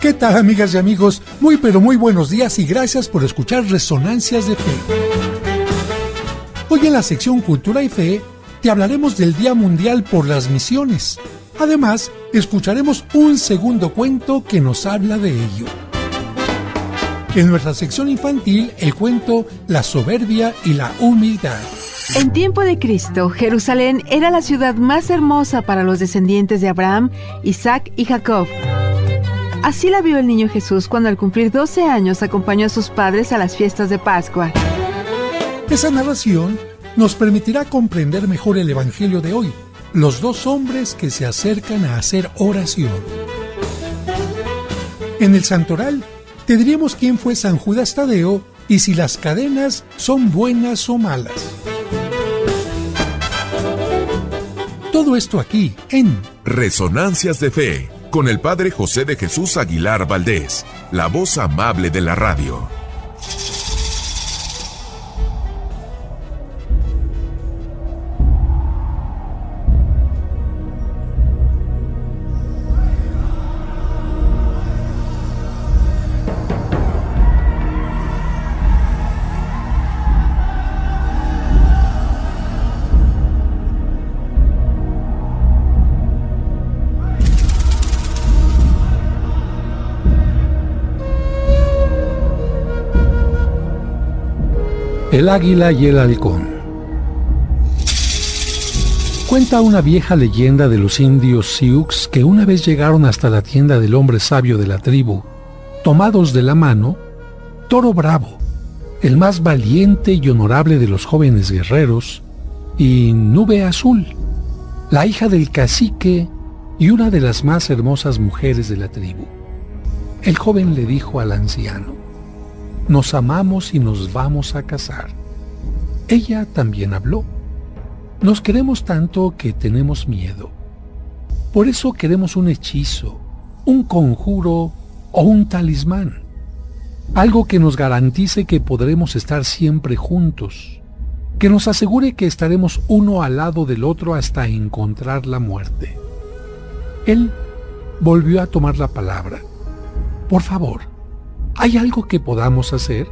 ¿Qué tal, amigas y amigos? Muy pero muy buenos días y gracias por escuchar Resonancias de Fe. Hoy en la sección Cultura y Fe te hablaremos del Día Mundial por las Misiones. Además, escucharemos un segundo cuento que nos habla de ello. En nuestra sección infantil, el cuento La soberbia y la humildad. En tiempo de Cristo, Jerusalén era la ciudad más hermosa para los descendientes de Abraham, Isaac y Jacob. Así la vio el niño Jesús cuando al cumplir 12 años acompañó a sus padres a las fiestas de Pascua. Esa narración nos permitirá comprender mejor el Evangelio de hoy, los dos hombres que se acercan a hacer oración. En el santoral, te diremos quién fue San Judas Tadeo y si las cadenas son buenas o malas. Todo esto aquí en Resonancias de Fe, con el Padre José de Jesús Aguilar Valdés, la voz amable de la radio. El águila y el halcón. Cuenta una vieja leyenda de los indios Sioux que una vez llegaron hasta la tienda del hombre sabio de la tribu, tomados de la mano, Toro Bravo, el más valiente y honorable de los jóvenes guerreros, y Nube Azul, la hija del cacique y una de las más hermosas mujeres de la tribu. El joven le dijo al anciano: «Nos amamos y nos vamos a casar». Ella también habló: «Nos queremos tanto que tenemos miedo. Por eso queremos un hechizo, un conjuro o un talismán. Algo que nos garantice que podremos estar siempre juntos, que nos asegure que estaremos uno al lado del otro hasta encontrar la muerte». Él volvió a tomar la palabra: «Por favor, ¿hay algo que podamos hacer?».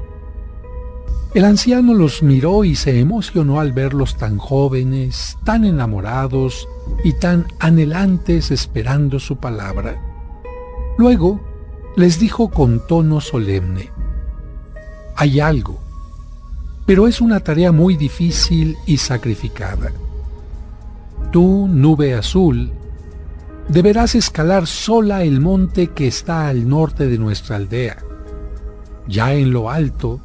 El anciano los miró y se emocionó al verlos tan jóvenes, tan enamorados y tan anhelantes esperando su palabra. Luego les dijo con tono solemne: «Hay algo, pero es una tarea muy difícil y sacrificada. Tú, Nube Azul, deberás escalar sola el monte que está al norte de nuestra aldea. Ya en lo alto,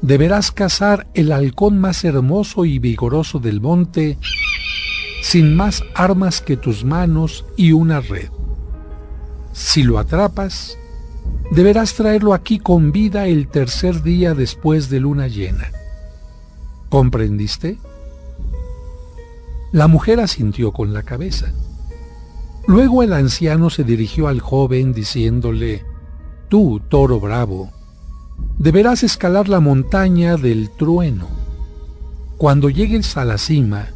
deberás cazar el halcón más hermoso y vigoroso del monte, sin más armas que tus manos y una red. Si lo atrapas, deberás traerlo aquí con vida el tercer día después de luna llena. ¿Comprendiste?». La mujer asintió con la cabeza. Luego el anciano se dirigió al joven diciéndole: «Tú, Toro Bravo, deberás escalar la montaña del trueno. Cuando llegues a la cima,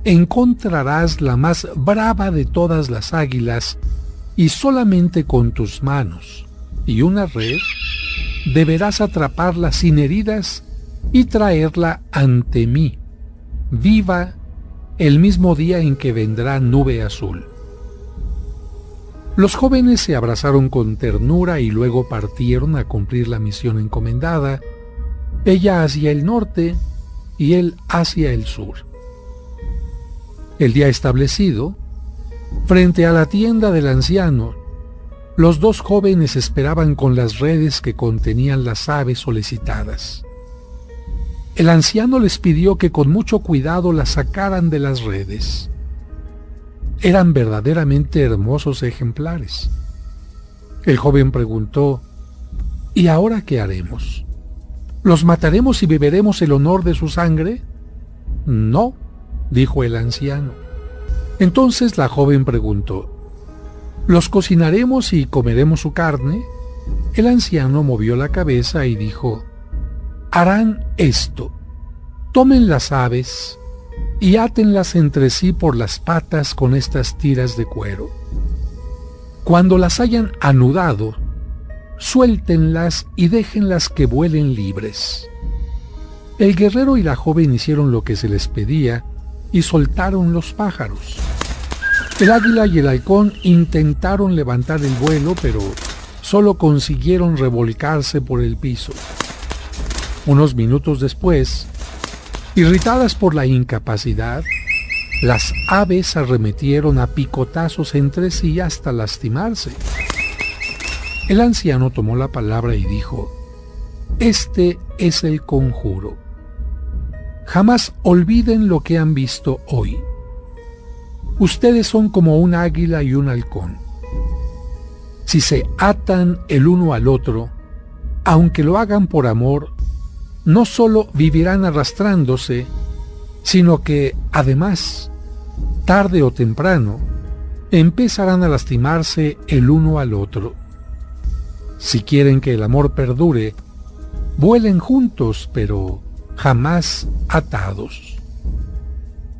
encontrarás la más brava de todas las águilas y solamente con tus manos y una red deberás atraparla sin heridas y traerla ante mí, viva, el mismo día en que vendrá Nube Azul». Los jóvenes se abrazaron con ternura y luego partieron a cumplir la misión encomendada, ella hacia el norte y él hacia el sur. El día establecido, frente a la tienda del anciano, los dos jóvenes esperaban con las redes que contenían las aves solicitadas. El anciano les pidió que con mucho cuidado las sacaran de las redes. Eran verdaderamente hermosos ejemplares. El joven preguntó: «¿Y ahora qué haremos? ¿Los mataremos y beberemos el honor de su sangre?». «No», dijo el anciano. Entonces la joven preguntó: «¿Los cocinaremos y comeremos su carne?». El anciano movió la cabeza y dijo: «Harán esto: tomen las aves y átenlas entre sí por las patas con estas tiras de cuero. Cuando las hayan anudado suéltenlas y déjenlas que vuelen libres. El guerrero y la joven hicieron lo que se les pedía y soltaron los pájaros. El águila y el halcón intentaron levantar el vuelo, pero solo consiguieron revolcarse por el piso. Unos minutos después, irritadas por la incapacidad, las aves arremetieron a picotazos entre sí hasta lastimarse. El anciano tomó la palabra y dijo: «Este es el conjuro. Jamás olviden lo que han visto hoy. Ustedes son como un águila y un halcón. Si se atan el uno al otro, aunque lo hagan por amor, no solo vivirán arrastrándose, sino que, además, tarde o temprano, empezarán a lastimarse el uno al otro. Si quieren que el amor perdure, vuelen juntos, pero jamás atados».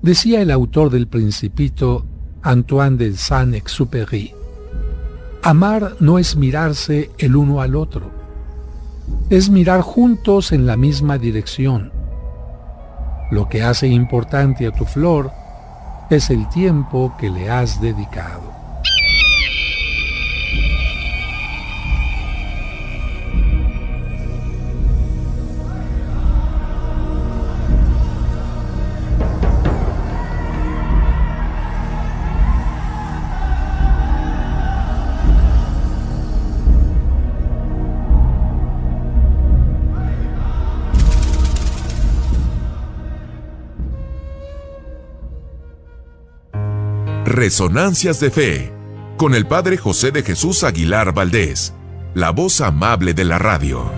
Decía el autor del Principito, Antoine de Saint-Exupéry: amar no es mirarse el uno al otro, es mirar juntos en la misma dirección. Lo que hace importante a tu flor es el tiempo que le has dedicado. Resonancias de Fe, con el Padre José de Jesús Aguilar Valdés, la voz amable de la radio.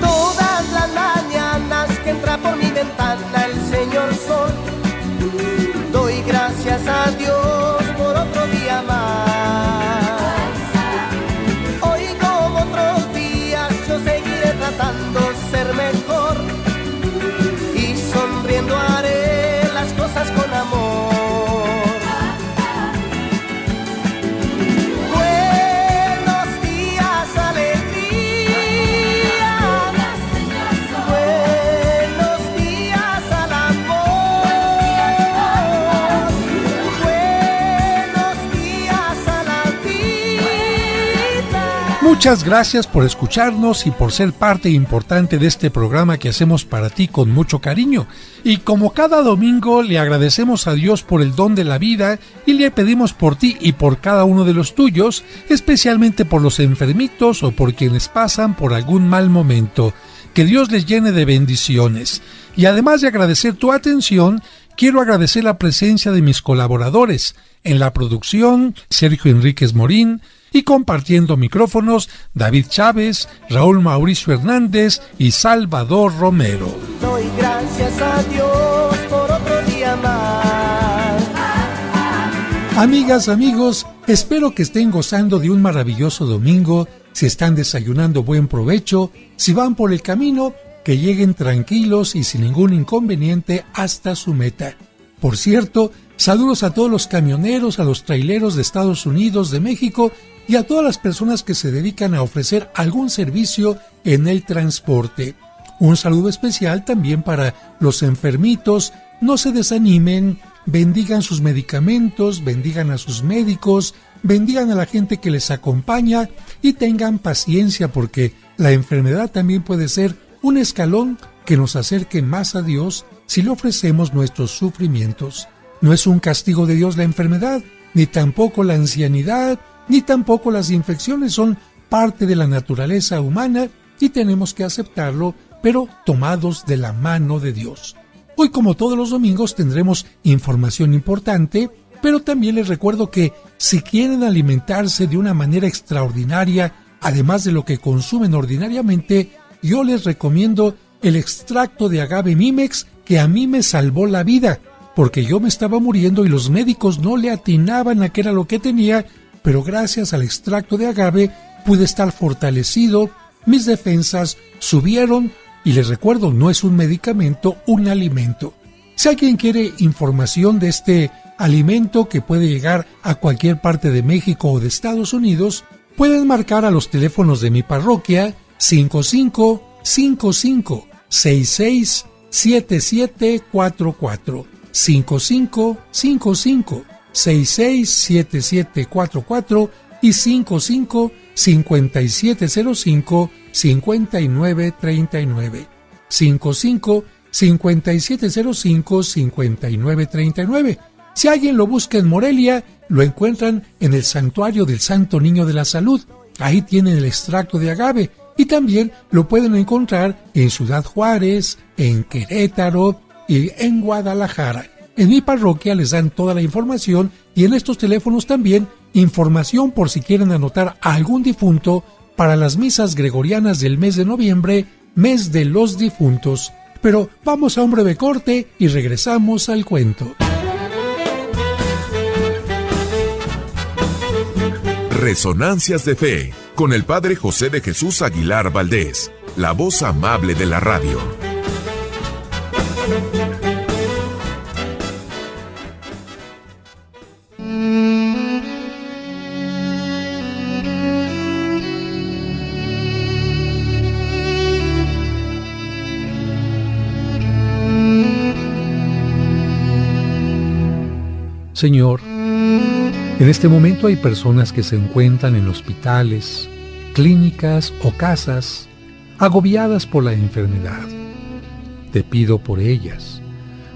Todas las mañanas que entra por mi ventana el Señor Sol, doy gracias a Dios por otro día más. Hoy como otros días yo seguiré tratando de ser mejor y sonriendo haré las cosas con amor. Muchas gracias por escucharnos y por ser parte importante de este programa que hacemos para ti con mucho cariño. Y como cada domingo le agradecemos a Dios por el don de la vida y le pedimos por ti y por cada uno de los tuyos, especialmente por los enfermitos o por quienes pasan por algún mal momento. Que Dios les llene de bendiciones. Y además de agradecer tu atención, quiero agradecer la presencia de mis colaboradores. En la producción, Sergio Enríquez Morín, y compartiendo micrófonos, David Chávez, Raúl Mauricio Hernández y Salvador Romero. Doy gracias a Dios por otro día más. Amigas, amigos, espero que estén gozando de un maravilloso domingo. Si están desayunando, buen provecho. Si van por el camino, que lleguen tranquilos y sin ningún inconveniente hasta su meta. Por cierto, saludos a todos los camioneros, a los traileros de Estados Unidos, de México y a todas las personas que se dedican a ofrecer algún servicio en el transporte. Un saludo especial también para los enfermitos. No se desanimen, bendigan sus medicamentos, bendigan a sus médicos, bendigan a la gente que les acompaña y tengan paciencia, porque la enfermedad también puede ser un escalón que nos acerque más a Dios si le ofrecemos nuestros sufrimientos. No es un castigo de Dios la enfermedad, ni tampoco la ancianidad, ni tampoco las infecciones. Son parte de la naturaleza humana y tenemos que aceptarlo, pero tomados de la mano de Dios. Hoy, como todos los domingos, tendremos información importante, pero también les recuerdo que si quieren alimentarse de una manera extraordinaria, además de lo que consumen ordinariamente, yo les recomiendo el extracto de agave Mimex, que a mí me salvó la vida, porque yo me estaba muriendo y los médicos no le atinaban a qué era lo que tenía, pero gracias al extracto de agave pude estar fortalecido, mis defensas subieron y les recuerdo, no es un medicamento, un alimento. Si alguien quiere información de este alimento que puede llegar a cualquier parte de México o de Estados Unidos, pueden marcar a los teléfonos de mi parroquia 5555-667744, 5555-667744 y 55-5705-5939, 55-5705-5939. Si alguien lo busca en Morelia, lo encuentran en el Santuario del Santo Niño de la Salud. Ahí tienen el extracto de agave. Y también lo pueden encontrar en Ciudad Juárez, en Querétaro y en Guadalajara. En mi parroquia les dan toda la información y en estos teléfonos también información por si quieren anotar a algún difunto para las misas gregorianas del mes de noviembre, mes de los difuntos. Pero vamos a un breve corte y regresamos al cuento. Resonancias de Fe, con el Padre José de Jesús Aguilar Valdés, la voz amable de la radio. Señor, en este momento hay personas que se encuentran en hospitales, clínicas o casas, agobiadas por la enfermedad. Te pido por ellas,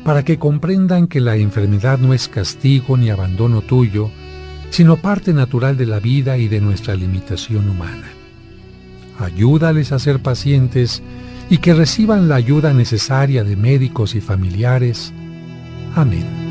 para que comprendan que la enfermedad no es castigo ni abandono tuyo, sino parte natural de la vida y de nuestra limitación humana. Ayúdales a ser pacientes y que reciban la ayuda necesaria de médicos y familiares. Amén.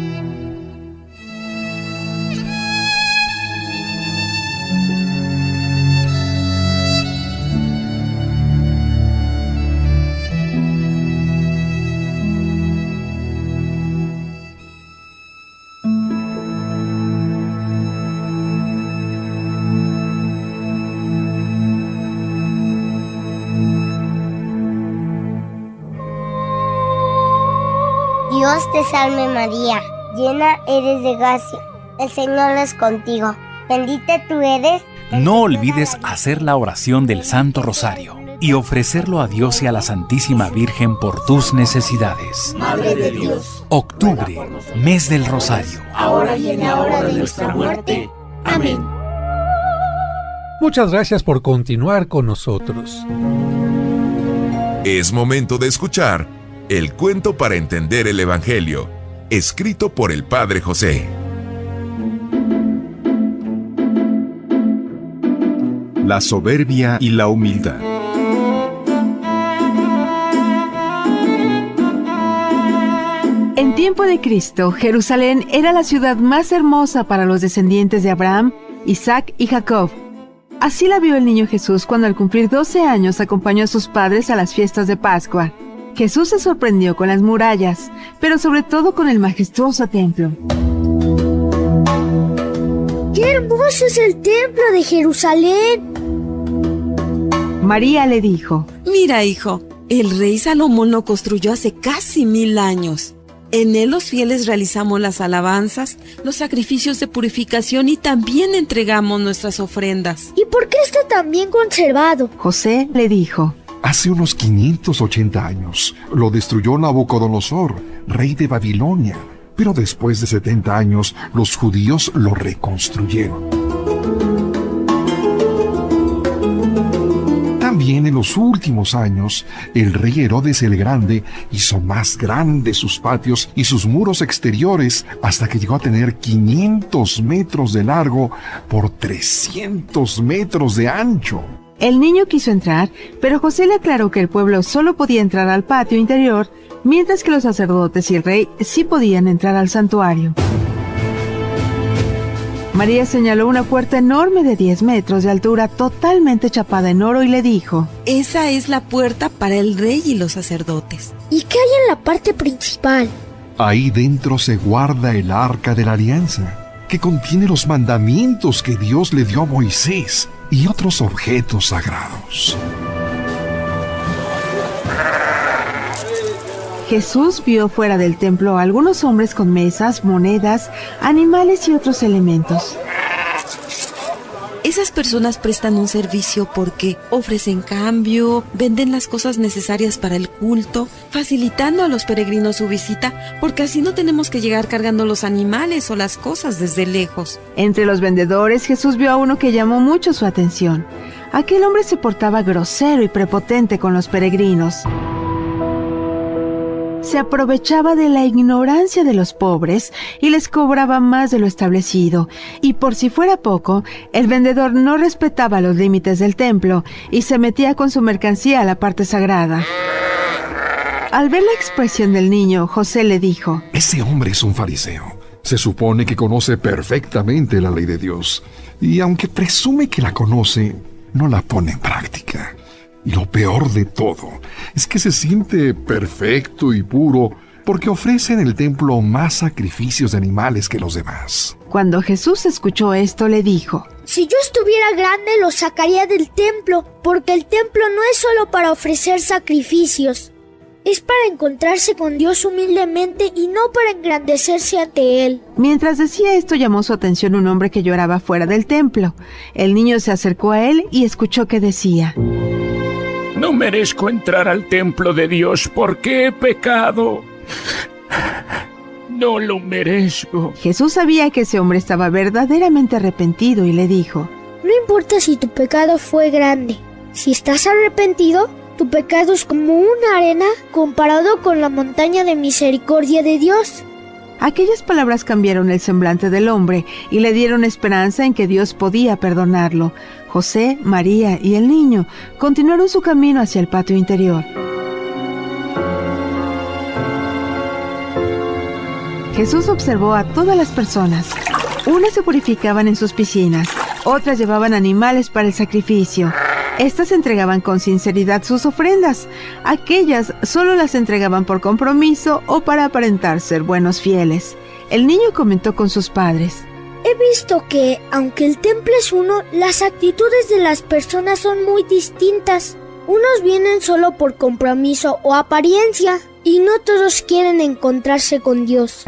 Dios te salve María, llena eres de gracia, el Señor es contigo, bendita tú eres. No olvides hacer la oración del Santo Rosario y ofrecerlo a Dios y a la Santísima Virgen por tus necesidades. Madre de Dios, Octubre, mes del Rosario. ahora y en la hora de nuestra muerte. Amén. Muchas gracias por continuar con nosotros. Es momento de escuchar el cuento para entender el Evangelio, escrito por el Padre José. La soberbia y la humildad. En tiempo de Cristo, Jerusalén era la ciudad más hermosa para los descendientes de Abraham, Isaac y Jacob. Así la vio el niño Jesús cuando al cumplir 12 años acompañó a sus padres a las fiestas de Pascua. Jesús se sorprendió con las murallas, pero sobre todo con el majestuoso templo. ¡Qué hermoso es el templo de Jerusalén! María le dijo: Mira, hijo, el rey Salomón lo construyó hace casi 1000 años. En él los fieles realizamos las alabanzas, los sacrificios de purificación y también entregamos nuestras ofrendas. ¿Y por qué está tan bien conservado? José le dijo: Hace unos 580 años lo destruyó Nabucodonosor, rey de Babilonia, pero después de 70 años los judíos lo reconstruyeron. También en los últimos años, el rey Herodes el Grande hizo más grandes sus patios y sus muros exteriores hasta que llegó a tener 500 metros de largo por 300 metros de ancho. El niño quiso entrar, pero José le aclaró que el pueblo solo podía entrar al patio interior, mientras que los sacerdotes y el rey sí podían entrar al santuario. María señaló una puerta enorme de 10 metros de altura, totalmente chapada en oro, y le dijo: Esa es la puerta para el rey y los sacerdotes. ¿Y qué hay en la parte principal? Ahí dentro se guarda el Arca de la Alianza, que contiene los mandamientos que Dios le dio a Moisés y otros objetos sagrados. Jesús vio fuera del templo a algunos hombres con mesas, monedas, animales y otros elementos. Esas personas prestan un servicio porque ofrecen cambio, venden las cosas necesarias para el culto, facilitando a los peregrinos su visita, porque así no tenemos que llegar cargando los animales o las cosas desde lejos. Entre los vendedores, Jesús vio a uno que llamó mucho su atención. Aquel hombre se portaba grosero y prepotente con los peregrinos. Se aprovechaba de la ignorancia de los pobres y les cobraba más de lo establecido. Y por si fuera poco, el vendedor no respetaba los límites del templo y se metía con su mercancía a la parte sagrada. Al ver la expresión del niño, José le dijo: Ese hombre es un fariseo. Se supone que conoce perfectamente la ley de Dios. Y aunque presume que la conoce, no la pone en práctica. Y lo peor de todo es que se siente perfecto y puro porque ofrece en el templo más sacrificios de animales que los demás. Cuando Jesús escuchó esto, le dijo: Si yo estuviera grande, lo sacaría del templo, porque el templo no es solo para ofrecer sacrificios. Es para encontrarse con Dios humildemente y no para engrandecerse ante Él. Mientras decía esto, llamó su atención un hombre que lloraba fuera del templo. El niño se acercó a él y escuchó que decía: No merezco entrar al templo de Dios porque he pecado. No lo merezco. Jesús sabía que ese hombre estaba verdaderamente arrepentido y le dijo: No importa si tu pecado fue grande. Si estás arrepentido, tu pecado es como una arena comparado con la montaña de misericordia de Dios. Aquellas palabras cambiaron el semblante del hombre y le dieron esperanza en que Dios podía perdonarlo. José, María y el niño continuaron su camino hacia el patio interior. Jesús observó a todas las personas. Unas se purificaban en sus piscinas, otras llevaban animales para el sacrificio. Estas entregaban con sinceridad sus ofrendas. Aquellas solo las entregaban por compromiso o para aparentar ser buenos fieles. El niño comentó con sus padres: He visto que, aunque el templo es uno, las actitudes de las personas son muy distintas. Unos vienen solo por compromiso o apariencia, y no todos quieren encontrarse con Dios.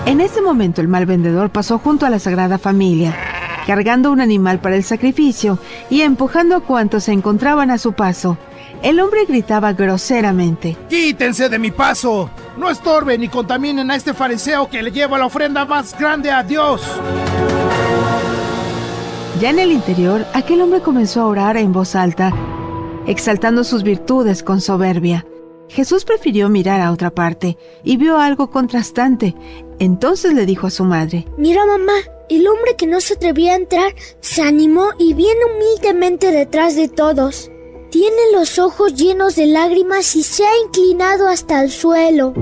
En ese momento el mal vendedor pasó junto a la Sagrada Familia, cargando un animal para el sacrificio y empujando a cuantos se encontraban a su paso. El hombre gritaba groseramente: ¡Quítense de mi paso! ¡No estorben ni contaminen a este fariseo que le lleva la ofrenda más grande a Dios! Ya en el interior, aquel hombre comenzó a orar en voz alta, exaltando sus virtudes con soberbia. Jesús prefirió mirar a otra parte y vio algo contrastante. Entonces le dijo a su madre: Mira, mamá, el hombre que no se atrevía a entrar se animó y viene humildemente detrás de todos. Tiene los ojos llenos de lágrimas y se ha inclinado hasta el suelo.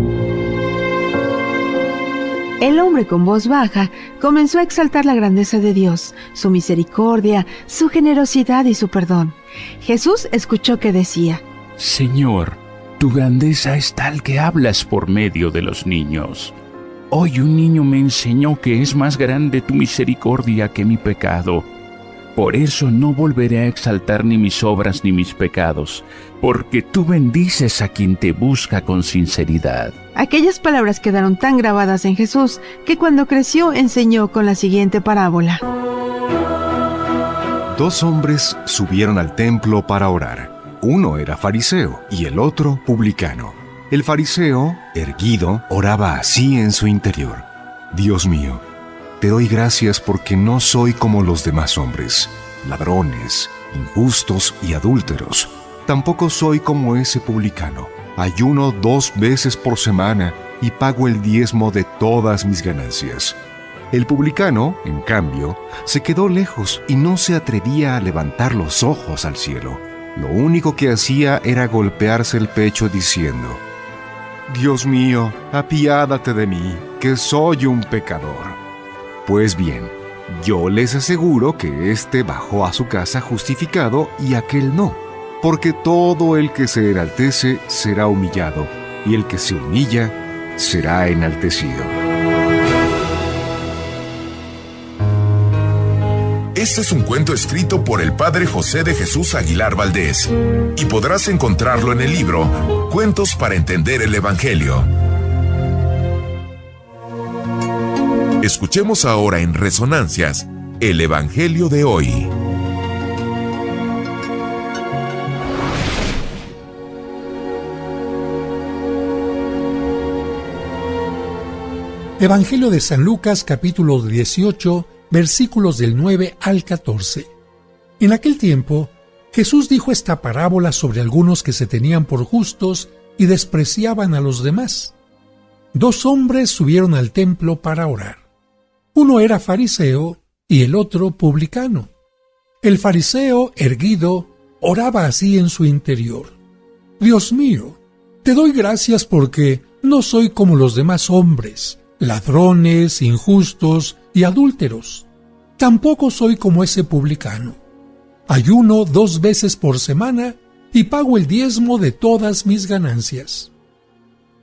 El hombre con voz baja comenzó a exaltar la grandeza de Dios, su misericordia, su generosidad y su perdón. Jesús escuchó que decía: Señor, tu grandeza es tal que hablas por medio de los niños. Hoy un niño me enseñó que es más grande tu misericordia que mi pecado. Por eso no volveré a exaltar ni mis obras ni mis pecados, porque tú bendices a quien te busca con sinceridad. Aquellas palabras quedaron tan grabadas en Jesús que cuando creció enseñó con la siguiente parábola. 2 hombres subieron al templo para orar. Uno era fariseo y el otro publicano. El fariseo, erguido, oraba así en su interior: Dios mío, te doy gracias porque no soy como los demás hombres, ladrones, injustos y adúlteros. Tampoco soy como ese publicano. Ayuno 2 veces por semana y pago el diezmo de todas mis ganancias. El publicano, en cambio, se quedó lejos y no se atrevía a levantar los ojos al cielo. Lo único que hacía era golpearse el pecho diciendo: Dios mío, apiádate de mí, que soy un pecador. Pues bien, yo les aseguro que éste bajó a su casa justificado y aquel no, porque todo el que se enaltece será humillado, y el que se humilla será enaltecido. Este es un cuento escrito por el padre José de Jesús Aguilar Valdés, y podrás encontrarlo en el libro Cuentos para entender el Evangelio. Escuchemos ahora en Resonancias El Evangelio de hoy. Evangelio de San Lucas, capítulo 18, versículos del 9 al 14. En aquel tiempo, Jesús dijo esta parábola sobre algunos que se tenían por justos y despreciaban a los demás. 2 hombres subieron al templo para orar. Uno era fariseo y el otro publicano. El fariseo, erguido, oraba así en su interior: Dios mío, te doy gracias porque no soy como los demás hombres, ladrones, injustos y adúlteros. Tampoco soy como ese publicano. Ayuno 2 veces por semana y pago el diezmo de todas mis ganancias.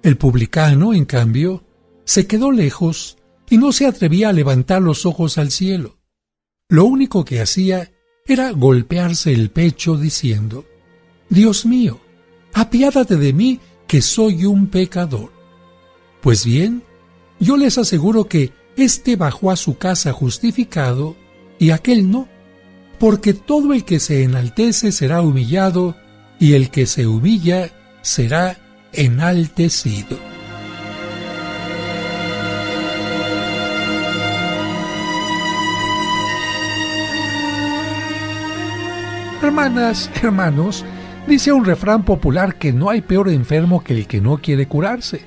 El publicano, en cambio, se quedó lejos y no se atrevía a levantar los ojos al cielo. Lo único que hacía era golpearse el pecho diciendo: Dios mío, apiádate de mí, que soy un pecador. Pues bien, yo les aseguro que éste bajó a su casa justificado y aquel no, porque todo el que se enaltece será humillado y el que se humilla será enaltecido. Hermanas, hermanos, dice un refrán popular que no hay peor enfermo que el que no quiere curarse.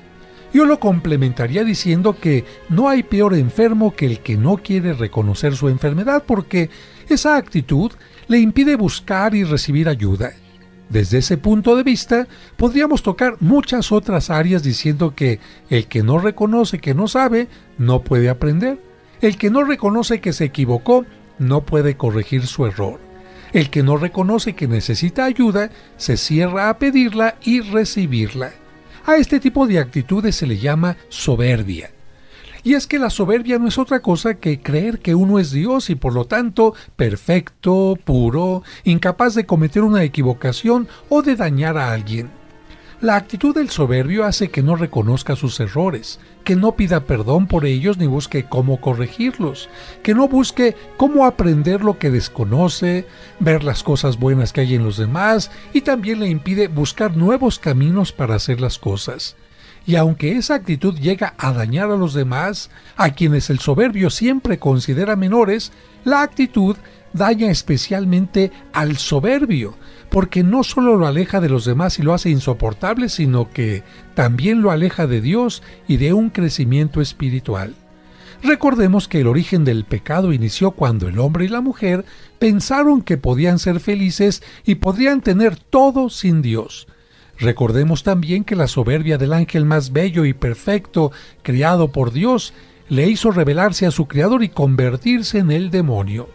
Yo lo complementaría diciendo que no hay peor enfermo que el que no quiere reconocer su enfermedad, porque esa actitud le impide buscar y recibir ayuda. Desde ese punto de vista, podríamos tocar muchas otras áreas diciendo que el que no reconoce que no sabe, no puede aprender. El que no reconoce que se equivocó, no puede corregir su error. El que no reconoce que necesita ayuda, se cierra a pedirla y recibirla. A este tipo de actitudes se le llama soberbia. Y es que la soberbia no es otra cosa que creer que uno es Dios y por lo tanto perfecto, puro, incapaz de cometer una equivocación o de dañar a alguien. La actitud del soberbio hace que no reconozca sus errores, que no pida perdón por ellos ni busque cómo corregirlos, que no busque cómo aprender lo que desconoce, ver las cosas buenas que hay en los demás, y también le impide buscar nuevos caminos para hacer las cosas. Y aunque esa actitud llega a dañar a los demás, a quienes el soberbio siempre considera menores, la actitud daña especialmente al soberbio, porque no solo lo aleja de los demás y lo hace insoportable, sino que también lo aleja de Dios y de un crecimiento espiritual. Recordemos que el origen del pecado inició cuando el hombre y la mujer pensaron que podían ser felices y podrían tener todo sin Dios. Recordemos también que la soberbia del ángel más bello y perfecto, creado por Dios, le hizo rebelarse a su Creador y convertirse en el demonio.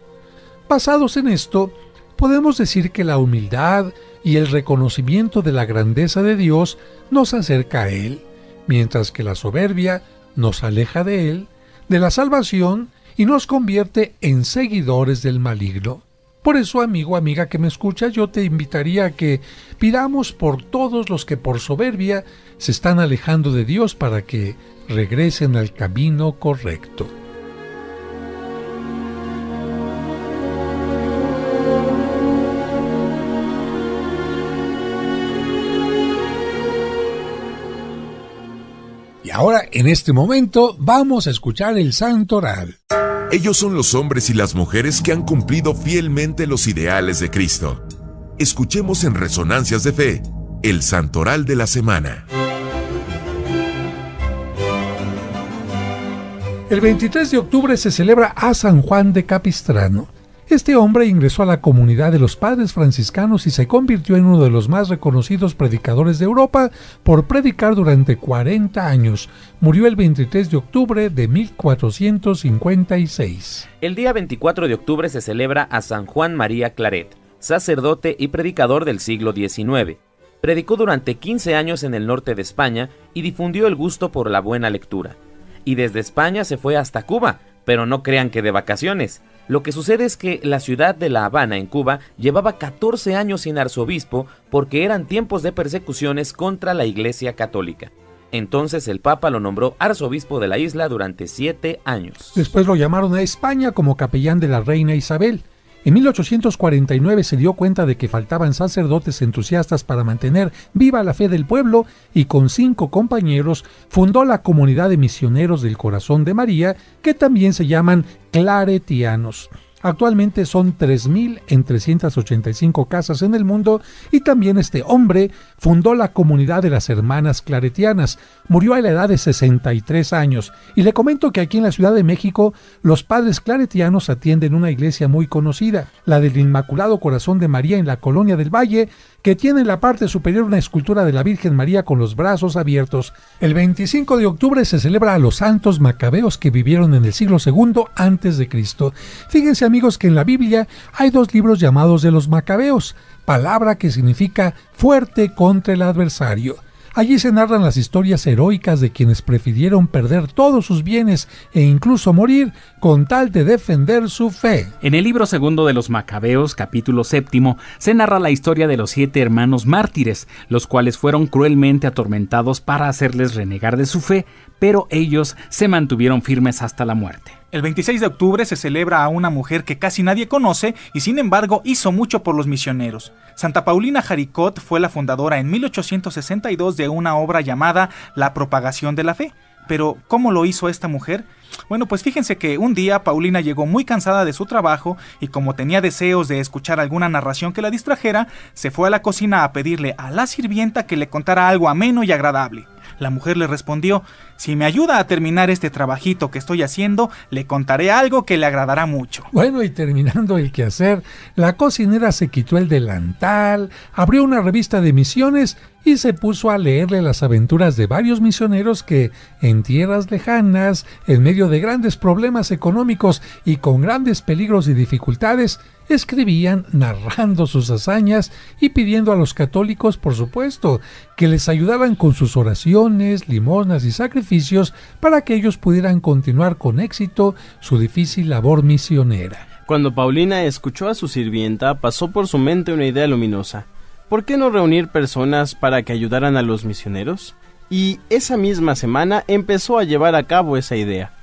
Basados en esto, podemos decir que la humildad y el reconocimiento de la grandeza de Dios nos acerca a Él, mientras que la soberbia nos aleja de Él, de la salvación, y nos convierte en seguidores del maligno. Por eso, amigo, amiga que me escuchas, yo te invitaría a que pidamos por todos los que por soberbia se están alejando de Dios para que regresen al camino correcto. Y ahora, en este momento, vamos a escuchar el Santoral. Ellos son los hombres y las mujeres que han cumplido fielmente los ideales de Cristo. Escuchemos en Resonancias de Fe, el Santoral de la Semana. El 23 de octubre se celebra a San Juan de Capistrano. Este hombre ingresó a la comunidad de los padres franciscanos y se convirtió en uno de los más reconocidos predicadores de Europa por predicar durante 40 años. Murió el 23 de octubre de 1456. El día 24 de octubre se celebra a San Juan María Claret, sacerdote y predicador del siglo XIX. Predicó durante 15 años en el norte de España y difundió el gusto por la buena lectura. Y desde España se fue hasta Cuba, pero no crean que de vacaciones. Lo que sucede es que la ciudad de La Habana, en Cuba, llevaba 14 años sin arzobispo porque eran tiempos de persecuciones contra la Iglesia Católica. Entonces el Papa lo nombró arzobispo de la isla durante 7 años. Después lo llamaron a España como capellán de la reina Isabel. En 1849 se dio cuenta de que faltaban sacerdotes entusiastas para mantener viva la fe del pueblo y con 5 compañeros fundó la Comunidad de Misioneros del Corazón de María, que también se llaman claretianos. Actualmente son 3,000 en 385 casas en el mundo y también este hombre fundó la comunidad de las Hermanas Claretianas. Murió a la edad de 63 años y le comento que aquí en la Ciudad de México los padres claretianos atienden una iglesia muy conocida, la del Inmaculado Corazón de María en la Colonia del Valle, que tiene en la parte superior una escultura de la Virgen María con los brazos abiertos. El 25 de octubre se celebra a los santos macabeos que vivieron en el siglo II antes de Cristo. Fíjense, amigos, que en la Biblia hay 2 libros llamados de los macabeos, palabra que significa fuerte contra el adversario. Allí se narran las historias heroicas de quienes prefirieron perder todos sus bienes e incluso morir con tal de defender su fe. En el libro segundo de los Macabeos, capítulo 7, se narra la historia de los 7 hermanos mártires, los cuales fueron cruelmente atormentados para hacerles renegar de su fe, pero ellos se mantuvieron firmes hasta la muerte. El 26 de octubre se celebra a una mujer que casi nadie conoce y sin embargo hizo mucho por los misioneros. Santa Paulina Jaricot fue la fundadora en 1862 de una obra llamada La Propagación de la Fe. Pero, ¿cómo lo hizo esta mujer? Bueno, pues fíjense que un día Paulina llegó muy cansada de su trabajo y como tenía deseos de escuchar alguna narración que la distrajera, se fue a la cocina a pedirle a la sirvienta que le contara algo ameno y agradable. La mujer le respondió: si me ayuda a terminar este trabajito que estoy haciendo, le contaré algo que le agradará mucho. Bueno, y terminando el quehacer, la cocinera se quitó el delantal, abrió una revista de misiones y se puso a leerle las aventuras de varios misioneros que, en tierras lejanas, en medio de grandes problemas económicos y con grandes peligros y dificultades, escribían narrando sus hazañas y pidiendo a los católicos, por supuesto, que les ayudaran con sus oraciones, limosnas y sacrificios para que ellos pudieran continuar con éxito su difícil labor misionera. Cuando Paulina escuchó a su sirvienta, pasó por su mente una idea luminosa. ¿Por qué no reunir personas para que ayudaran a los misioneros? Y esa misma semana empezó a llevar a cabo esa idea.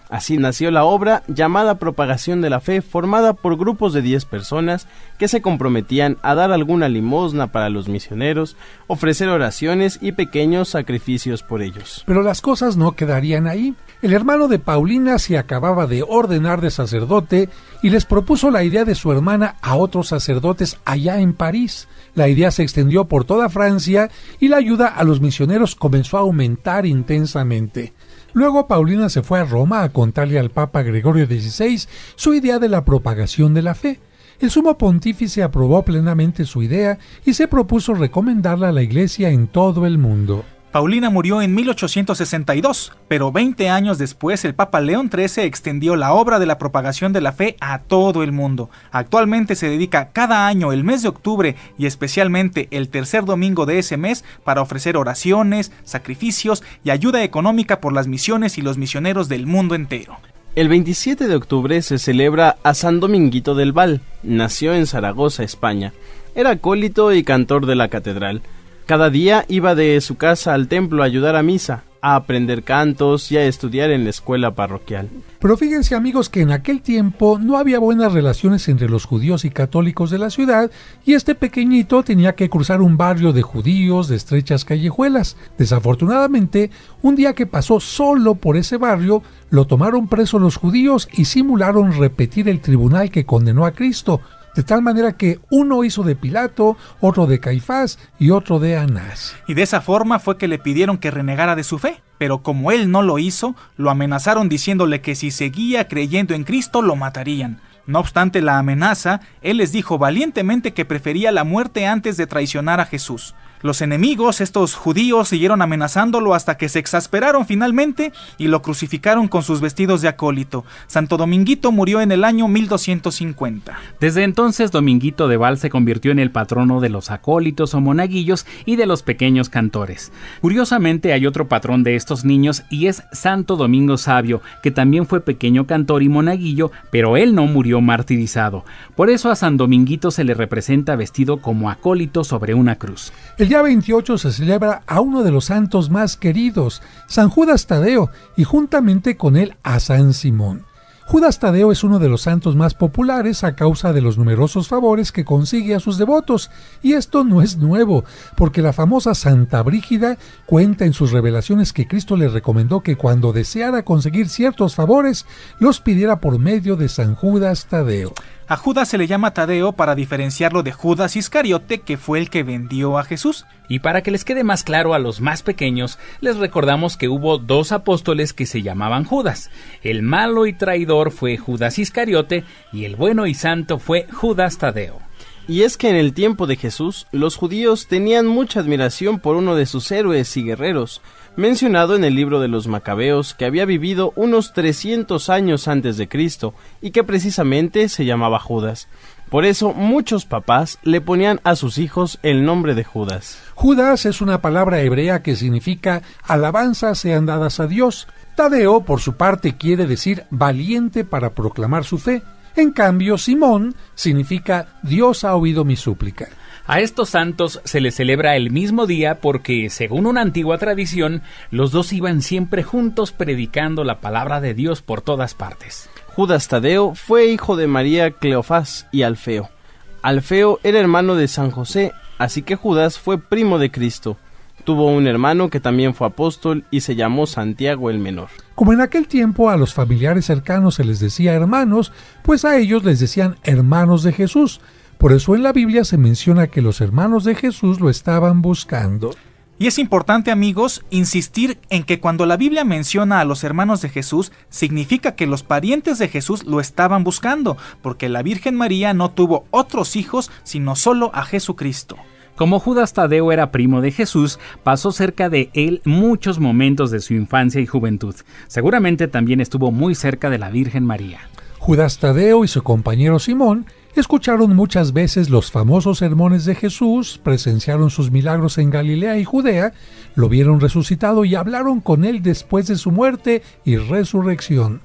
Así nació la obra llamada Propagación de la Fe, formada por grupos de 10 personas que se comprometían a dar alguna limosna para los misioneros, ofrecer oraciones y pequeños sacrificios por ellos. Pero las cosas no quedarían ahí. El hermano de Paulina se acababa de ordenar de sacerdote y les propuso la idea de su hermana a otros sacerdotes allá en París. La idea se extendió por toda Francia y la ayuda a los misioneros comenzó a aumentar intensamente. Luego Paulina se fue a Roma a contarle al Papa Gregorio XVI su idea de la propagación de la fe. El sumo pontífice aprobó plenamente su idea y se propuso recomendarla a la Iglesia en todo el mundo. Paulina murió en 1862, pero 20 años después el Papa León XIII extendió la obra de la propagación de la fe a todo el mundo. Actualmente se dedica cada año el mes de octubre y especialmente el tercer domingo de ese mes para ofrecer oraciones, sacrificios y ayuda económica por las misiones y los misioneros del mundo entero. El 27 de octubre se celebra a San Dominguito del Val. Nació en Zaragoza, España. Era acólito y cantor de la catedral. Cada día iba de su casa al templo a ayudar a misa, a aprender cantos y a estudiar en la escuela parroquial. Pero fíjense, amigos, que en aquel tiempo no había buenas relaciones entre los judíos y católicos de la ciudad y este pequeñito tenía que cruzar un barrio de judíos de estrechas callejuelas. Desafortunadamente, un día que pasó solo por ese barrio, lo tomaron preso los judíos y simularon repetir el tribunal que condenó a Cristo. De tal manera que uno hizo de Pilato, otro de Caifás y otro de Anás. Y de esa forma fue que le pidieron que renegara de su fe, pero como él no lo hizo, lo amenazaron diciéndole que si seguía creyendo en Cristo lo matarían. No obstante la amenaza, él les dijo valientemente que prefería la muerte antes de traicionar a Jesús. Los enemigos, estos judíos, siguieron amenazándolo hasta que se exasperaron finalmente y lo crucificaron con sus vestidos de acólito. Santo Dominguito murió en el año 1250. Desde entonces, Dominguito de Val se convirtió en el patrono de los acólitos o monaguillos y de los pequeños cantores. Curiosamente, hay otro patrón de estos niños y es Santo Domingo Sabio, que también fue pequeño cantor y monaguillo, pero él no murió martirizado. Por eso a San Dominguito se le representa vestido como acólito sobre una cruz. El día 28 se celebra a uno de los santos más queridos, San Judas Tadeo, y juntamente con él a San Simón. Judas Tadeo es uno de los santos más populares a causa de los numerosos favores que consigue a sus devotos, y esto no es nuevo, porque la famosa Santa Brígida cuenta en sus revelaciones que Cristo le recomendó que cuando deseara conseguir ciertos favores, los pidiera por medio de San Judas Tadeo. A Judas se le llama Tadeo para diferenciarlo de Judas Iscariote, que fue el que vendió a Jesús. Y para que les quede más claro a los más pequeños, les recordamos que hubo 2 apóstoles que se llamaban Judas. El malo y traidor fue Judas Iscariote y el bueno y santo fue Judas Tadeo. Y es que en el tiempo de Jesús, los judíos tenían mucha admiración por uno de sus héroes y guerreros, mencionado en el libro de los Macabeos, que había vivido unos 300 años antes de Cristo y que precisamente se llamaba Judas. Por eso muchos papás le ponían a sus hijos el nombre de Judas. Judas es una palabra hebrea que significa alabanzas sean dadas a Dios. Tadeo, por su parte, quiere decir valiente para proclamar su fe. En cambio, Simón significa Dios ha oído mi súplica. A estos santos se les celebra el mismo día porque, según una antigua tradición, los dos iban siempre juntos predicando la palabra de Dios por todas partes. Judas Tadeo fue hijo de María Cleofás y Alfeo. Alfeo era hermano de San José, así que Judas fue primo de Cristo. Tuvo un hermano que también fue apóstol y se llamó Santiago el Menor. Como en aquel tiempo a los familiares cercanos se les decía hermanos, pues a ellos les decían hermanos de Jesús. Por eso en la Biblia se menciona que los hermanos de Jesús lo estaban buscando. Y es importante, amigos, insistir en que cuando la Biblia menciona a los hermanos de Jesús, significa que los parientes de Jesús lo estaban buscando, porque la Virgen María no tuvo otros hijos, sino solo a Jesucristo. Como Judas Tadeo era primo de Jesús, pasó cerca de él muchos momentos de su infancia y juventud. Seguramente también estuvo muy cerca de la Virgen María. Judas Tadeo y su compañero Simón escucharon muchas veces los famosos sermones de Jesús, presenciaron sus milagros en Galilea y Judea, lo vieron resucitado y hablaron con él después de su muerte y resurrección.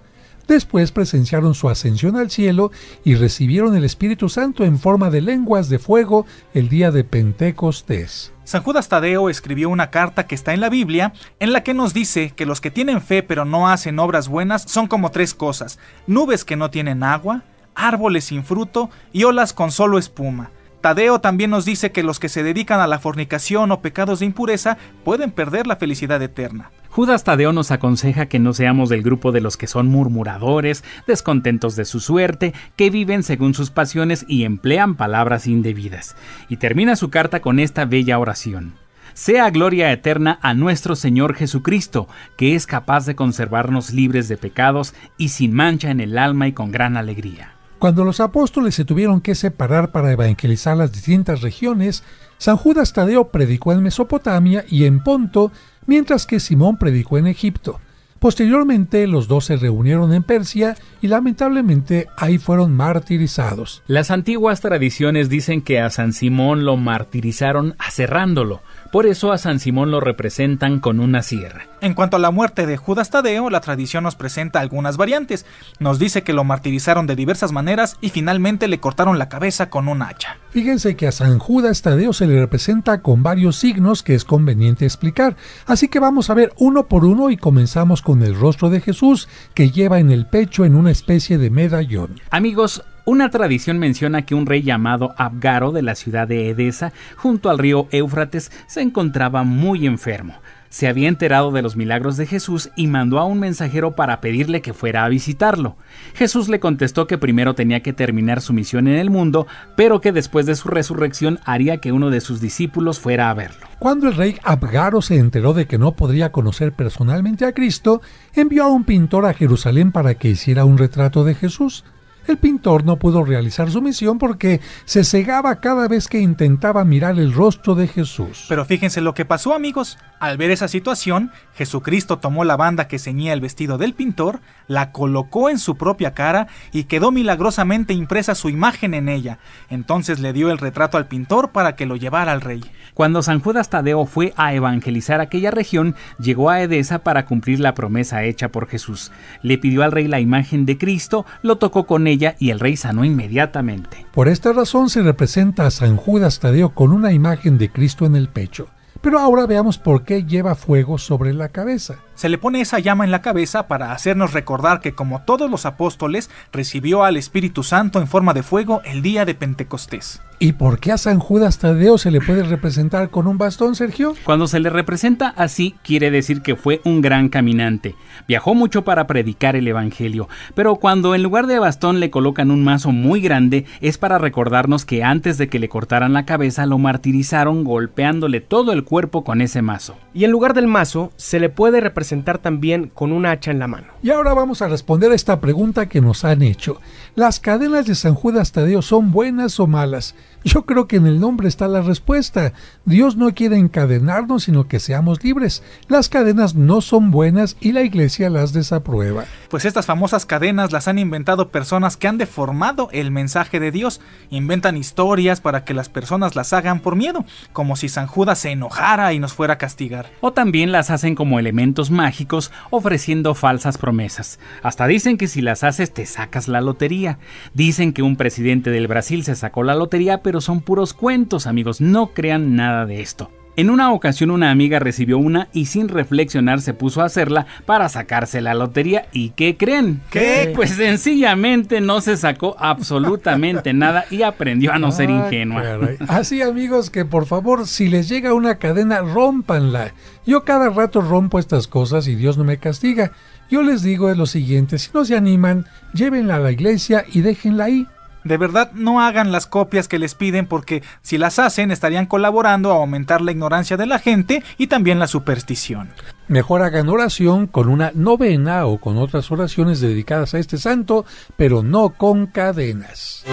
Después presenciaron su ascensión al cielo y recibieron el Espíritu Santo en forma de lenguas de fuego el día de Pentecostés. San Judas Tadeo escribió una carta que está en la Biblia, en la que nos dice que los que tienen fe pero no hacen obras buenas son como 3 cosas: nubes que no tienen agua, árboles sin fruto y olas con solo espuma. Tadeo también nos dice que los que se dedican a la fornicación o pecados de impureza pueden perder la felicidad eterna. Judas Tadeo nos aconseja que no seamos del grupo de los que son murmuradores, descontentos de su suerte, que viven según sus pasiones y emplean palabras indebidas. Y termina su carta con esta bella oración: sea gloria eterna a nuestro Señor Jesucristo, que es capaz de conservarnos libres de pecados y sin mancha en el alma y con gran alegría. Cuando los apóstoles se tuvieron que separar para evangelizar las distintas regiones, San Judas Tadeo predicó en Mesopotamia y en Ponto, mientras que Simón predicó en Egipto. Posteriormente, los dos se reunieron en Persia y lamentablemente ahí fueron martirizados. Las antiguas tradiciones dicen que a San Simón lo martirizaron aserrándolo. Por eso a San Simón lo representan con una sierra. En cuanto a la muerte de Judas Tadeo, la tradición nos presenta algunas variantes. Nos dice que lo martirizaron de diversas maneras y finalmente le cortaron la cabeza con un hacha. Fíjense que a San Judas Tadeo se le representa con varios signos que es conveniente explicar. Así que vamos a ver uno por uno y comenzamos con el rostro de Jesús, que lleva en el pecho en una especie de medallón. Amigos, una tradición menciona que un rey llamado Abgaro de la ciudad de Edesa, junto al río Éufrates, se encontraba muy enfermo. Se había enterado de los milagros de Jesús y mandó a un mensajero para pedirle que fuera a visitarlo. Jesús le contestó que primero tenía que terminar su misión en el mundo, pero que después de su resurrección haría que uno de sus discípulos fuera a verlo. Cuando el rey Abgaro se enteró de que no podría conocer personalmente a Cristo, envió a un pintor a Jerusalén para que hiciera un retrato de Jesús. El pintor no pudo realizar su misión porque se cegaba cada vez que intentaba mirar el rostro de Jesús. Pero fíjense lo que pasó, amigos. Al ver esa situación, Jesucristo tomó la banda que ceñía el vestido del pintor, la colocó en su propia cara y quedó milagrosamente impresa su imagen en ella. Entonces le dio el retrato al pintor para que lo llevara al rey. Cuando San Judas Tadeo fue a evangelizar aquella región, llegó a Edesa para cumplir la promesa hecha por Jesús. Le pidió al rey la imagen de Cristo, lo tocó con ella y el rey sanó inmediatamente. Por esta razón se representa a San Judas Tadeo con una imagen de Cristo en el pecho. Pero ahora veamos por qué lleva fuego sobre la cabeza. Se le pone esa llama en la cabeza para hacernos recordar que, como todos los apóstoles, recibió al Espíritu Santo en forma de fuego el día de Pentecostés. ¿Y por qué a San Judas Tadeo se le puede representar con un bastón, Sergio? Cuando se le representa así, quiere decir que fue un gran caminante. Viajó mucho para predicar el evangelio, pero cuando en lugar de bastón le colocan un mazo muy grande, es para recordarnos que antes de que le cortaran la cabeza lo martirizaron golpeándole todo el cuerpo con ese mazo. Y en lugar del mazo, se le puede representar también con un hacha en la mano. Y ahora vamos a responder a esta pregunta que nos han hecho. ¿Las cadenas de San Judas Tadeo son buenas o malas? Yo creo que en el nombre está la respuesta. Dios no quiere encadenarnos, sino que seamos libres. Las cadenas no son buenas y la iglesia las desaprueba. Pues estas famosas cadenas las han inventado personas que han deformado el mensaje de Dios. Inventan historias para que las personas las hagan por miedo, como si San Judas se enojara y nos fuera a castigar. O también las hacen como elementos mágicos, ofreciendo falsas promesas. Hasta dicen que si las haces te sacas la lotería. Dicen que un presidente del Brasil se sacó la lotería, pero son puros cuentos, amigos, no crean nada de esto. En una ocasión una amiga recibió una y sin reflexionar se puso a hacerla para sacarse la lotería. ¿Y qué creen? ¿Qué? Pues sencillamente no se sacó absolutamente nada y aprendió a no ser ingenua. Así, amigos, que por favor, si les llega una cadena, rómpanla. Yo cada rato rompo estas cosas y Dios no me castiga. Yo les digo lo siguiente: si no se animan, llévenla a la iglesia y déjenla ahí. De verdad, no hagan las copias que les piden, porque si las hacen estarían colaborando a aumentar la ignorancia de la gente y también la superstición. Mejor hagan oración con una novena o con otras oraciones dedicadas a este santo, pero no con cadenas.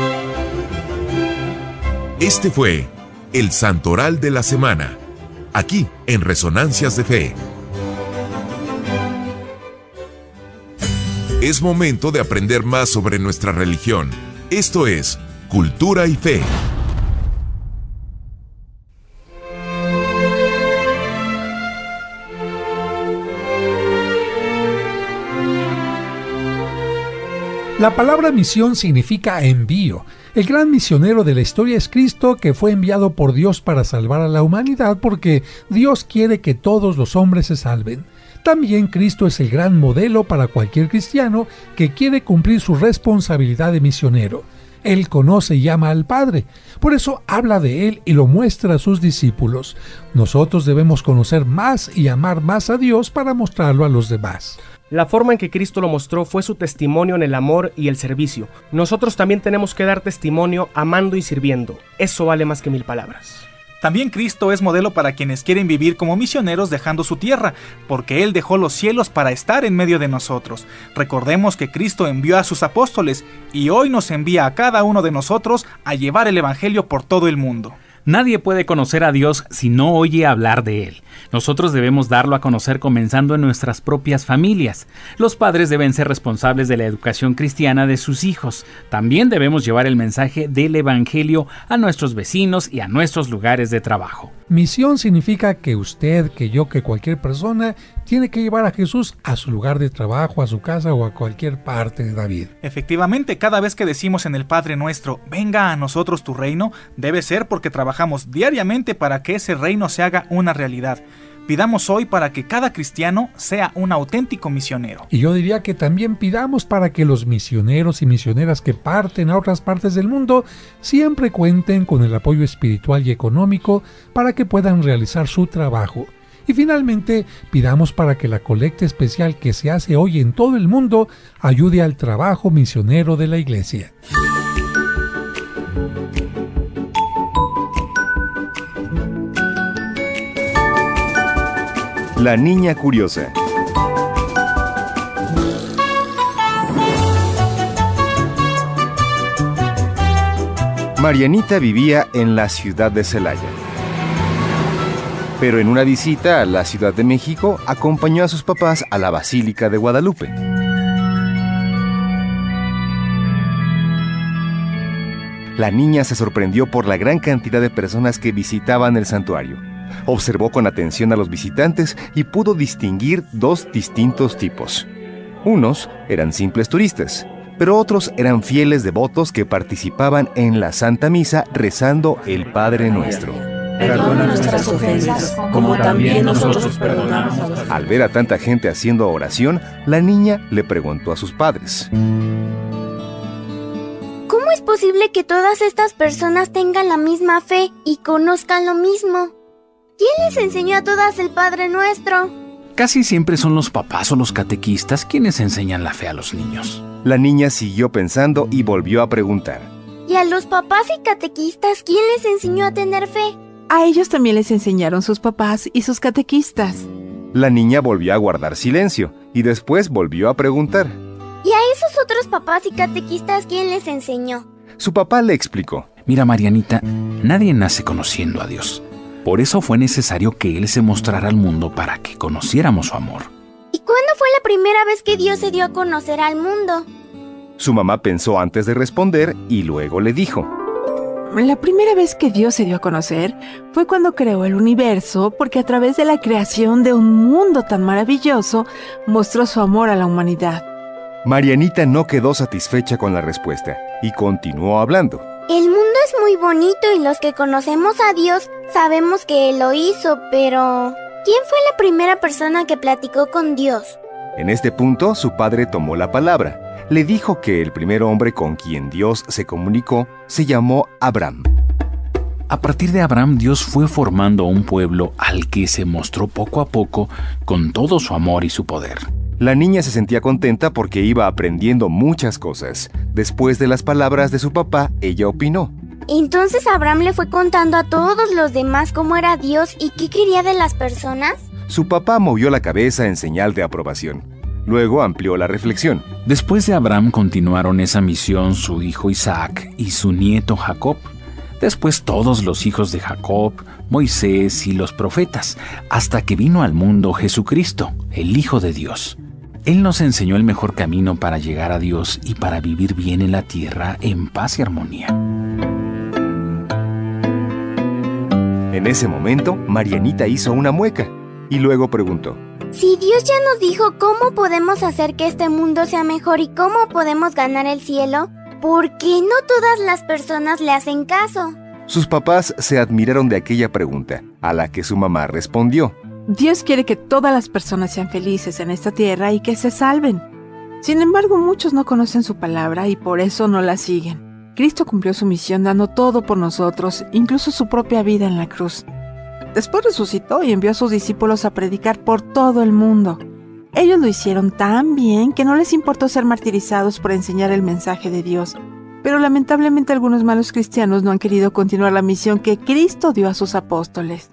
Este fue el Santoral de la Semana, aquí en Resonancias de Fe. Es momento de aprender más sobre nuestra religión. Esto es Cultura y Fe. La palabra misión significa envío. El gran misionero de la historia es Cristo, que fue enviado por Dios para salvar a la humanidad, porque Dios quiere que todos los hombres se salven. También Cristo es el gran modelo para cualquier cristiano que quiere cumplir su responsabilidad de misionero. Él conoce y ama al Padre, por eso habla de Él y lo muestra a sus discípulos. Nosotros debemos conocer más y amar más a Dios para mostrarlo a los demás. La forma en que Cristo lo mostró fue su testimonio en el amor y el servicio. Nosotros también tenemos que dar testimonio amando y sirviendo. Eso vale más que 1000 palabras. También Cristo es modelo para quienes quieren vivir como misioneros dejando su tierra, porque Él dejó los cielos para estar en medio de nosotros. Recordemos que Cristo envió a sus apóstoles y hoy nos envía a cada uno de nosotros a llevar el evangelio por todo el mundo. Nadie puede conocer a Dios si no oye hablar de Él. Nosotros debemos darlo a conocer comenzando en nuestras propias familias. Los padres deben ser responsables de la educación cristiana de sus hijos. También debemos llevar el mensaje del Evangelio a nuestros vecinos y a nuestros lugares de trabajo. Misión significa que usted, que yo, que cualquier persona tiene que llevar a Jesús a su lugar de trabajo, a su casa o a cualquier parte de la vida. Efectivamente, cada vez que decimos en el Padre Nuestro, venga a nosotros tu reino, debe ser porque trabajamos diariamente para que ese reino se haga una realidad. Pidamos hoy para que cada cristiano sea un auténtico misionero. Y yo diría que también pidamos para que los misioneros y misioneras que parten a otras partes del mundo siempre cuenten con el apoyo espiritual y económico para que puedan realizar su trabajo. Y finalmente, pidamos para que la colecta especial que se hace hoy en todo el mundo ayude al trabajo misionero de la Iglesia. La niña curiosa. Marianita vivía en la ciudad de Celaya. Pero en una visita a la Ciudad de México, acompañó a sus papás a la Basílica de Guadalupe. La niña se sorprendió por la gran cantidad de personas que visitaban el santuario. Observó con atención a los visitantes y pudo distinguir dos distintos tipos. Unos eran simples turistas, pero otros eran fieles devotos que participaban en la Santa Misa rezando el Padre Nuestro. Perdona nuestras ofensas, como también nosotros perdonamos a los que... Al ver a tanta gente haciendo oración, la niña le preguntó a sus padres: ¿cómo es posible que todas estas personas tengan la misma fe y conozcan lo mismo? ¿Quién les enseñó a todas el Padre Nuestro? Casi siempre son los papás o los catequistas quienes enseñan la fe a los niños. La niña siguió pensando y volvió a preguntar: ¿y a los papás y catequistas quién les enseñó a tener fe? A ellos también les enseñaron sus papás y sus catequistas. La niña volvió a guardar silencio y después volvió a preguntar: ¿y a esos otros papás y catequistas quién les enseñó? Su papá le explicó: mira, Marianita, nadie nace conociendo a Dios. Por eso fue necesario que Él se mostrara al mundo para que conociéramos su amor. ¿Y cuándo fue la primera vez que Dios se dio a conocer al mundo? Su mamá pensó antes de responder y luego le dijo: la primera vez que Dios se dio a conocer fue cuando creó el universo, porque a través de la creación de un mundo tan maravilloso, mostró su amor a la humanidad. Marianita no quedó satisfecha con la respuesta y continuó hablando: el mundo es muy bonito y los que conocemos a Dios sabemos que Él lo hizo, pero ¿quién fue la primera persona que platicó con Dios? En este punto, su padre tomó la palabra. Le dijo que el primer hombre con quien Dios se comunicó se llamó Abraham. A partir de Abraham, Dios fue formando un pueblo al que se mostró poco a poco con todo su amor y su poder. La niña se sentía contenta porque iba aprendiendo muchas cosas. Después de las palabras de su papá, ella opinó: ¿entonces Abraham le fue contando a todos los demás cómo era Dios y qué quería de las personas? Su papá movió la cabeza en señal de aprobación. Luego amplió la reflexión. Después de Abraham continuaron esa misión su hijo Isaac y su nieto Jacob. Después todos los hijos de Jacob, Moisés y los profetas, hasta que vino al mundo Jesucristo, el Hijo de Dios. Él nos enseñó el mejor camino para llegar a Dios y para vivir bien en la tierra en paz y armonía. En ese momento, Marianita hizo una mueca y luego preguntó: si Dios ya nos dijo cómo podemos hacer que este mundo sea mejor y cómo podemos ganar el cielo, ¿por qué no todas las personas le hacen caso? Sus papás se admiraron de aquella pregunta, a la que su mamá respondió: Dios quiere que todas las personas sean felices en esta tierra y que se salven. Sin embargo, muchos no conocen su palabra y por eso no la siguen. Cristo cumplió su misión dando todo por nosotros, incluso su propia vida en la cruz. Después resucitó y envió a sus discípulos a predicar por todo el mundo. Ellos lo hicieron tan bien que no les importó ser martirizados por enseñar el mensaje de Dios. Pero lamentablemente algunos malos cristianos no han querido continuar la misión que Cristo dio a sus apóstoles.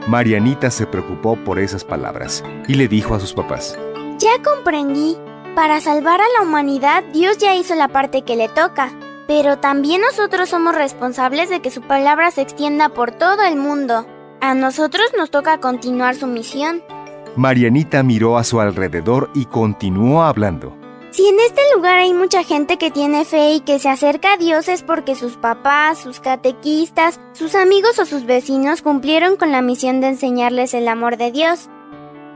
Marianita se preocupó por esas palabras y le dijo a sus papás: ya comprendí. Para salvar a la humanidad, Dios ya hizo la parte que le toca. Pero también nosotros somos responsables de que su palabra se extienda por todo el mundo. A nosotros nos toca continuar su misión. Marianita miró a su alrededor y continuó hablando: si en este lugar hay mucha gente que tiene fe y que se acerca a Dios es porque sus papás, sus catequistas, sus amigos o sus vecinos cumplieron con la misión de enseñarles el amor de Dios.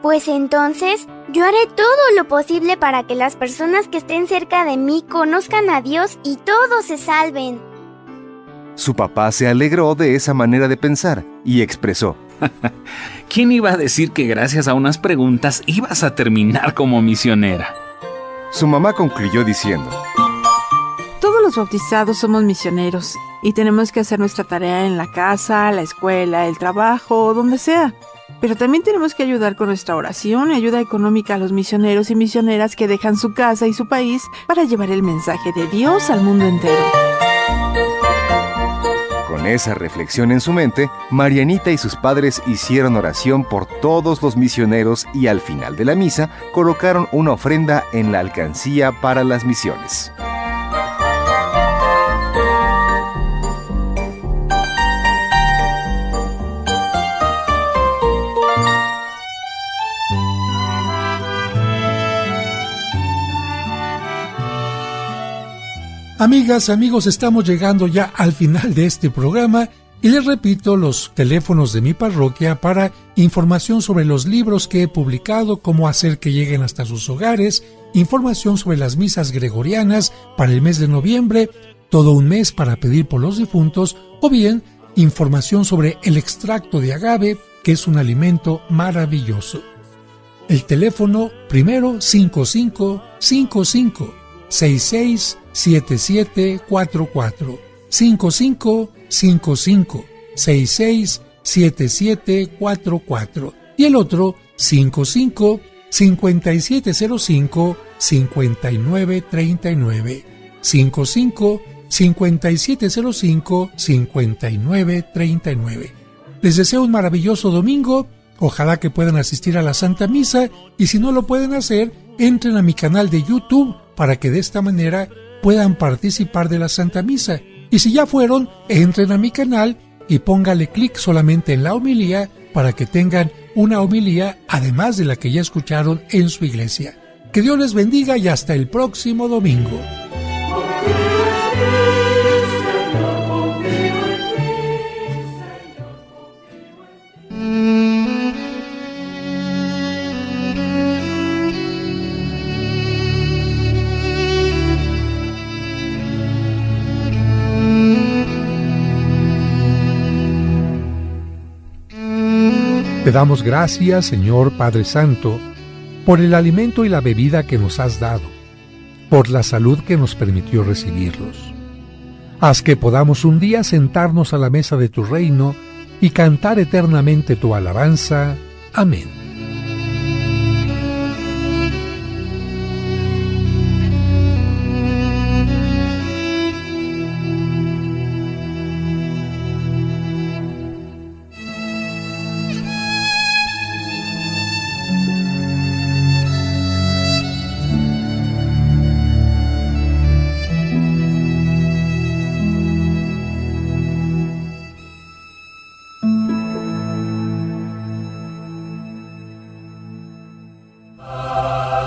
Pues entonces, yo haré todo lo posible para que las personas que estén cerca de mí conozcan a Dios y todos se salven. Su papá se alegró de esa manera de pensar y expresó: ¿quién iba a decir que gracias a unas preguntas ibas a terminar como misionera? Su mamá concluyó diciendo: todos los bautizados somos misioneros y tenemos que hacer nuestra tarea en la casa, la escuela, el trabajo o donde sea. Pero también tenemos que ayudar con nuestra oración y ayuda económica a los misioneros y misioneras que dejan su casa y su país para llevar el mensaje de Dios al mundo entero. Con esa reflexión en su mente, Marianita y sus padres hicieron oración por todos los misioneros y al final de la misa colocaron una ofrenda en la alcancía para las misiones. Amigas, amigos, estamos llegando ya al final de este programa Y les repito los teléfonos de mi parroquia para información sobre los libros que he publicado, cómo hacer que lleguen hasta sus hogares, información sobre las misas gregorianas para el mes de noviembre, todo un mes para pedir por los difuntos, o bien información sobre el extracto de agave, que es un alimento maravilloso. El teléfono primero 5555 667744 5555 667744 y el otro 55 5705 5939 55 5705 5939. Les deseo un maravilloso domingo. Ojalá que puedan asistir a la Santa Misa, y si no lo pueden hacer, entren a mi canal de YouTube para que de esta manera puedan participar de la Santa Misa. Y si ya fueron, entren a mi canal y póngale clic solamente en la homilía para que tengan una homilía además de la que ya escucharon en su iglesia. Que Dios les bendiga y hasta el próximo domingo. Te damos gracias, Señor Padre Santo, por el alimento y la bebida que nos has dado, por la salud que nos permitió recibirlos. Haz que podamos un día sentarnos a la mesa de tu reino y cantar eternamente tu alabanza. Amén.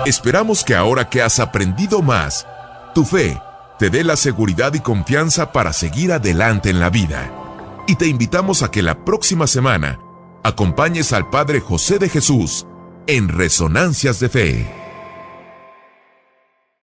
Esperamos que ahora que has aprendido más, tu fe te dé la seguridad y confianza para seguir adelante en la vida. Y te invitamos a que la próxima semana acompañes al Padre José de Jesús en Resonancias de Fe.